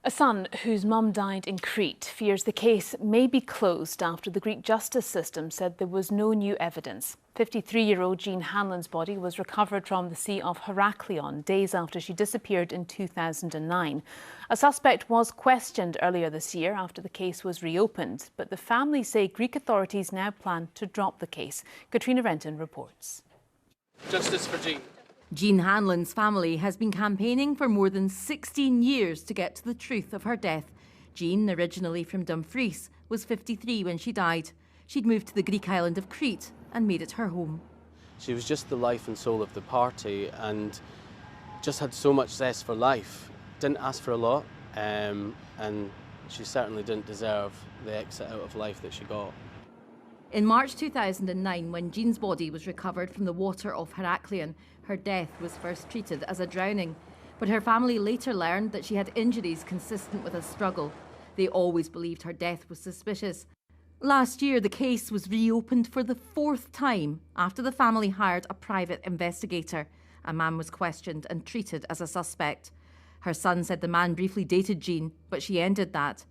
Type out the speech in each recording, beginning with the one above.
A son whose mum died in Crete fears the case may be closed after the Greek justice system said there was no new evidence. 53-year-old Jean Hanlon's body was recovered from the Sea of Heraklion days after she disappeared in 2009. A suspect was questioned earlier this year after the case was reopened, but the family say Greek authorities now plan to drop the case. Katrina Renton reports. Justice for Jean. Jean Hanlon's family has been campaigning for more than 16 years to get to the truth of her death. Jean, originally from Dumfries, was 53 when she died. She'd moved to the Greek island of Crete and made it her home. She was just the life and soul of the party and just had so much zest for life. Didn't ask for a lot, and she certainly didn't deserve the exit out of life that she got. In March 2009, when Jean's body was recovered from the water of Heraklion, her death was first treated as a drowning. But her family later learned that she had injuries consistent with a struggle. They always believed her death was suspicious. Last year, the case was reopened for the 4th time after the family hired a private investigator. A man was questioned and treated as a suspect. Her son said the man briefly dated Jean, but she ended that.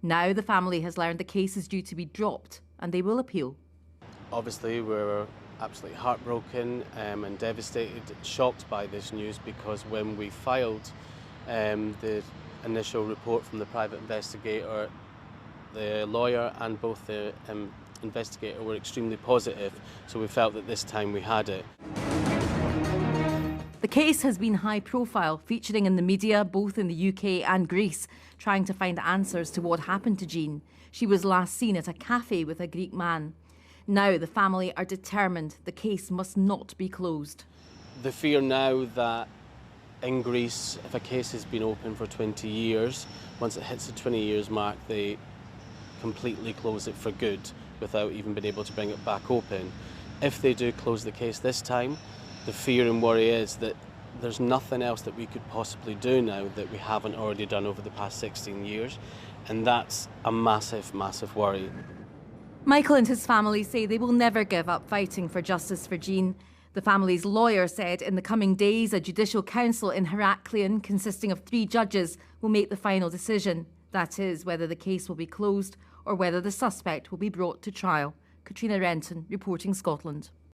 Now the family has learned the case is due to be dropped and they will appeal. Obviously, we're absolutely heartbroken and devastated, shocked by this news, because when we filed the initial report from the private investigator, the lawyer and both the investigator were extremely positive, so we felt that this time we had it. The case has been high profile, featuring in the media both in the UK and Greece, trying to find answers to what happened to Jean. She was last seen at a cafe with a Greek man. Now the family are determined the case must not be closed. The fear now that in Greece, if a case has been open for 20 years, once it hits the 20 years mark, they completely close it for good without even being able to bring it back open. If they do close the case this time, the fear and worry is that there's nothing else that we could possibly do now that we haven't already done over the past 16 years, and that's a massive, massive worry. Michael and his family say they will never give up fighting for justice for Jean. The family's lawyer said in the coming days a judicial council in Heraklion consisting of 3 judges will make the final decision. That is, whether the case will be closed or whether the suspect will be brought to trial. Katrina Renton, reporting Scotland.